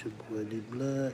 It's your boy D Black.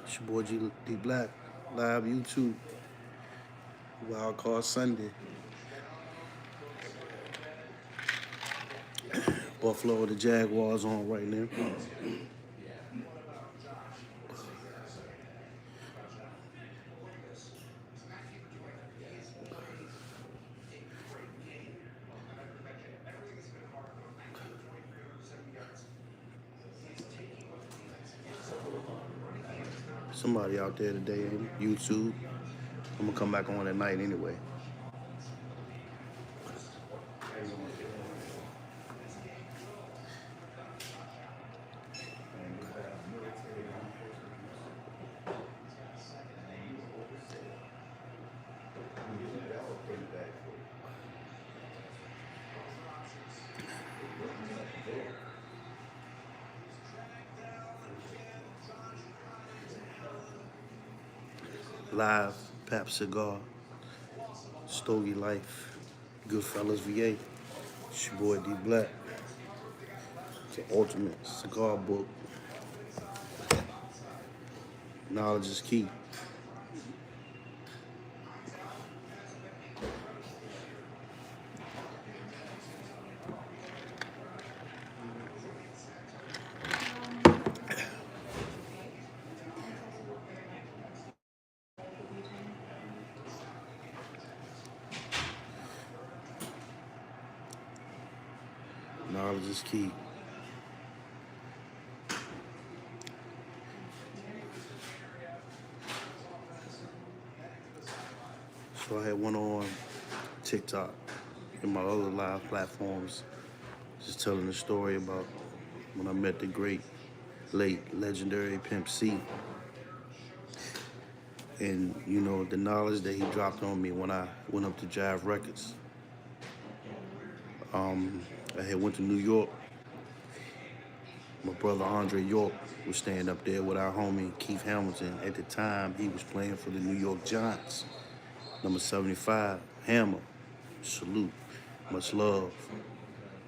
It's your boy D Black. Live YouTube. Wild Card Sunday. Buffalo, the Jaguars on right now. Somebody out there today on YouTube. I'm gonna come back on at night anyway. Live, Pap Cigar, Stogie Life, Goodfellas VA. It's your boy D Black. It's the ultimate cigar book. Knowledge is key. Knowledge is key. So I had one on TikTok and my other live platforms, just telling the story about when I met the great, late, legendary Pimp C. And, you know, the knowledge that he dropped on me when I went up to Jive Records. I had went to New York. My brother Andre York was staying up there with our homie Keith Hamilton. At the time, he was playing for the New York Giants. Number 75, Hammer. Salute. Much love.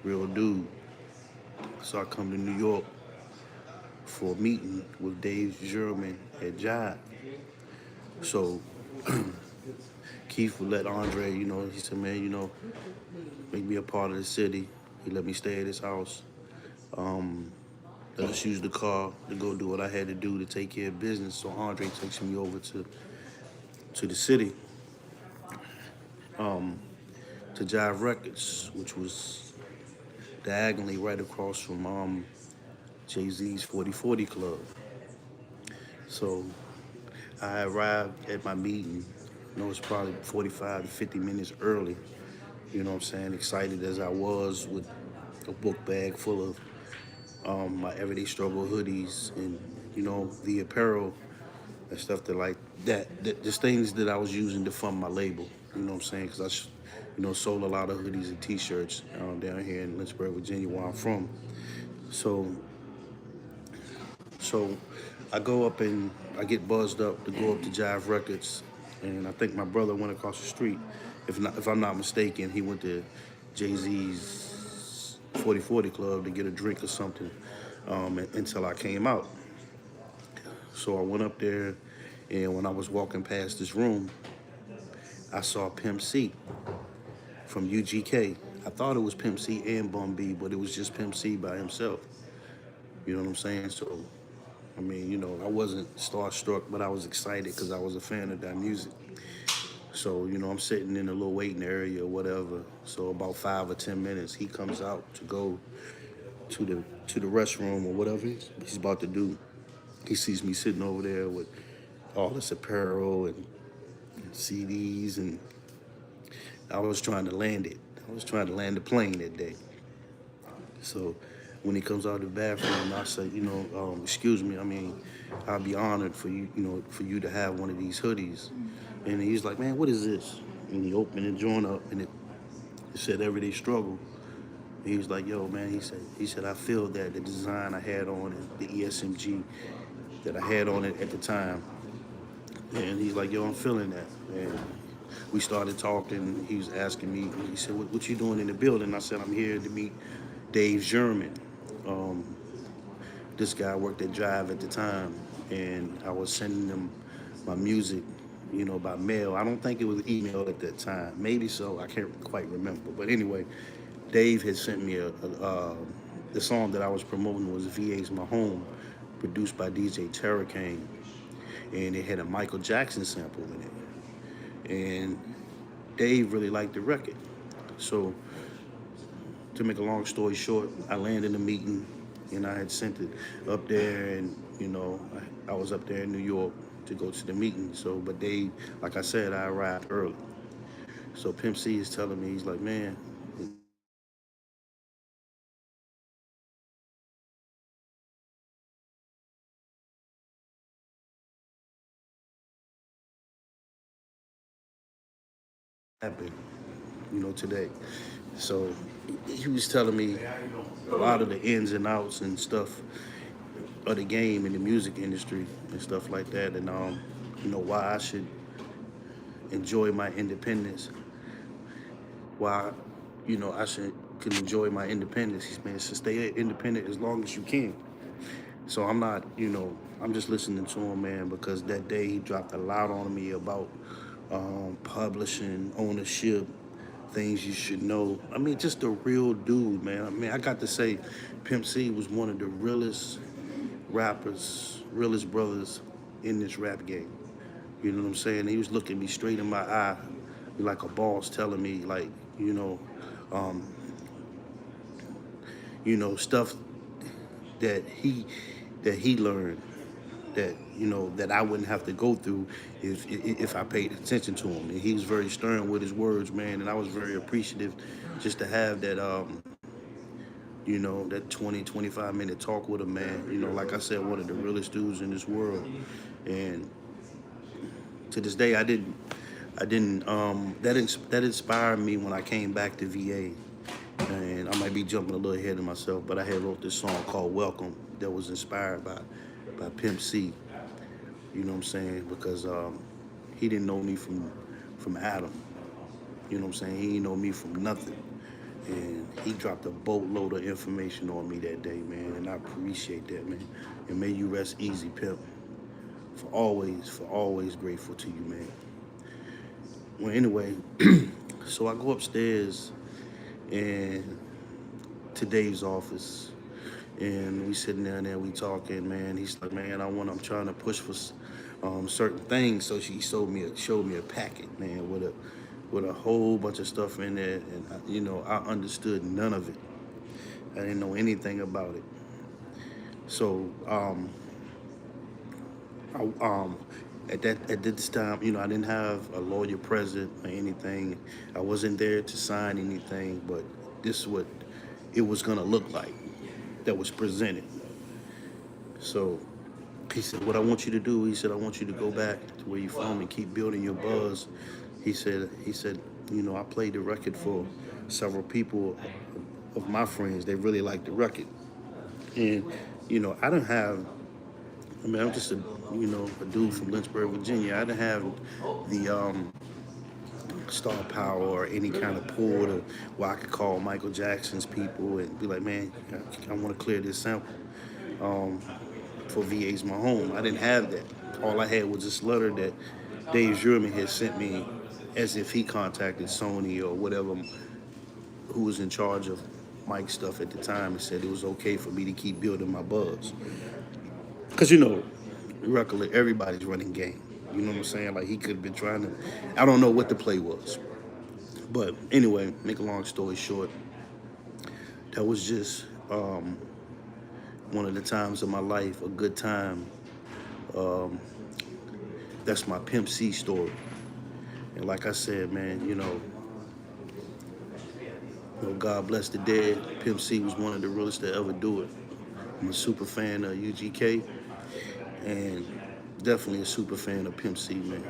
Real dude. So I come to New York for a meeting with Dave German at Jive. So Keith would let Andre, you know, he said, man, you know, make me a part of the city. He let me stay at his house. Let us use the car to go do what I had to do to take care of business. So Andre takes me over to the city, to Jive Records, which was diagonally right across from Jay-Z's 4040 Club. So I arrived at my meeting, you know, it's probably 45 to 50 minutes early. You know what I'm saying? Excited as I was with a book bag full of my Everyday Struggle hoodies and, you know, the apparel and stuff that like that just things that I was using to fund my label. You know what I'm saying? Because you know, sold a lot of hoodies and T-shirts down here in Lynchburg, Virginia, where I'm from. So I go up and I get buzzed up to go up to Jive Records, and I think my brother went across the street. If I'm not mistaken, he went to Jay-Z's 4040 Club to get a drink or something until I came out. So I went up there, and when I was walking past this room, I saw Pimp C from UGK. I thought it was Pimp C and Bun B, but it was just Pimp C by himself. You know what I'm saying? So, I mean, you know, I wasn't starstruck, but I was excited because I was a fan of that music. So, you know, I'm sitting in a little waiting area or whatever. So about 5 or 10 minutes, he comes out to go to the restroom or whatever he's about to do. He sees me sitting over there with all this apparel and CDs, and I was trying to land it. I was trying to land the plane that day. So when he comes out of the bathroom, I say, you know, excuse me, I mean, I'd be honored for you, you know, for you to have one of these hoodies. And he's like, man, what is this? And he opened the joint up, and it said Everyday Struggle. He was like, yo, man, he said, I feel that the design I had on it, the ESMG that I had on it at the time. And he's like, yo, I'm feeling that. And we started talking. He was asking me, he said, what you doing in the building? I said, I'm here to meet Dave Sherman. Um, this guy worked at Drive at the time, and I was sending him my music, by mail. I don't think it was email at that time. Maybe so. I can't quite remember. But anyway, Dave had sent me the song that I was promoting was VA's My Home, produced by DJ Terracane, and it had a Michael Jackson sample in it. And Dave really liked the record. So to make a long story short, I landed in a meeting and I had sent it up there, and I was up there in New York to go to the meeting. So, but they, like I said, I arrived early. So Pimp C is telling me, he's like, man, happened, today. So he was telling me a lot of the ins and outs and stuff of the game in the music industry and stuff like that, and why I should enjoy my independence, why I should can enjoy my independence. He's man, should stay independent as long as you can. So I'm not, I'm just listening to him, man, because that day he dropped a lot on me about publishing, ownership, things you should know. I mean, just a real dude, man. I mean, I got to say, Pimp C was one of the realest rappers, realest brothers in this rap game. You know what I'm saying? He was looking me straight in my eye, like a boss, telling me, like, um, stuff that he learned that that I wouldn't have to go through if I paid attention to him. And he was very stern with his words, man. And I was very appreciative just to have that that 20-25 minute talk with him, man. Like I said, one of the realest dudes in this world. And to this day, that inspired me when I came back to VA. And I might be jumping a little ahead of myself, but I had wrote this song called Welcome that was inspired by Pimp C. You know what I'm saying? Because he didn't know me from Adam. You know what I'm saying? He didn't know me from nothing. And he dropped a boatload of information on me that day, man. And I appreciate that, man. And may you rest easy, Pimp. For always grateful to you, man. Well, anyway, so I go upstairs and to Dave's office, and we sitting down there, we talking, man. He's like, man, I'm trying to push for certain things. So she showed me a packet, man, with a whole bunch of stuff in there, and I understood none of it. I didn't know anything about it. So at this time, I didn't have a lawyer present or anything. I wasn't there to sign anything, but this is what it was gonna look like that was presented. So he said, what I want you to do, he said, I want you to go back to where you from and keep building your buzz. He said, I played the record for several people of my friends. They really liked the record. And, I didn't have, I'm just a dude from Lynchburg, Virginia. I didn't have the star power or any kind of pull to where I could call Michael Jackson's people and be like, man, I want to clear this sample for VA's My Home. I didn't have that. All I had was this letter that Dave Sherman had sent me as if he contacted Sony or whatever, who was in charge of Mike's stuff at the time, and said it was okay for me to keep building my buzz. Because, recollect, everybody's running game. You know what I'm saying? Like, he could have been trying to, I don't know what the play was. But anyway, make a long story short, that was just one of the times of my life, a good time. That's my Pimp C story. And like I said, man, God bless the dead. Pimp C was one of the realest to ever do it. I'm a super fan of UGK and definitely a super fan of Pimp C, man.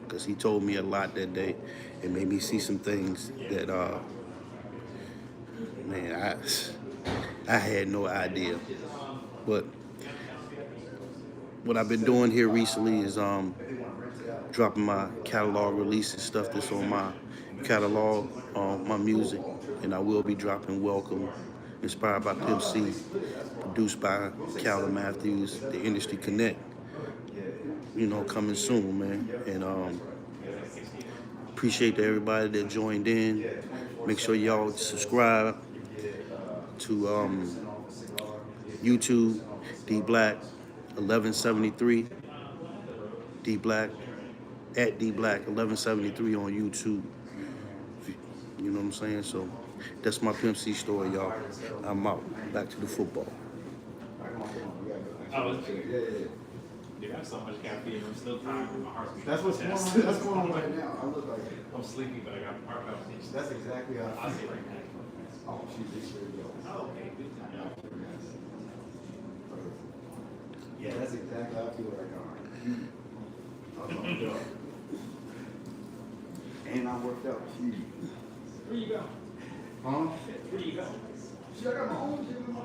Because he told me a lot that day and made me see some things that Man, I had no idea. But what I've been doing here recently is dropping my catalog releases, stuff that's on my catalog, my music, and I will be dropping Welcome, inspired by Pimp C, produced by Calvin Matthews, the Industry Connect. You know, coming soon, man. And appreciate everybody that joined in. Make sure y'all subscribe to YouTube, D Black 1173, D Black at D Black 1173 on YouTube. You know what I'm saying? So that's my Pimp C story, y'all. I'm out. Back to the football. Dude, I have so much caffeine. I'm still tired. My heart's beating. That's what's going fast. on. That's going on right now. I look like I'm sleepy, but I got heart palpitations. that's exactly how I'll see you right now. Oh, she's ready to go. Oh, okay, good time. Yeah, that's exactly how I feel right now. And I worked out. Where you go? Huh? Where you go? See, I got my own gym in my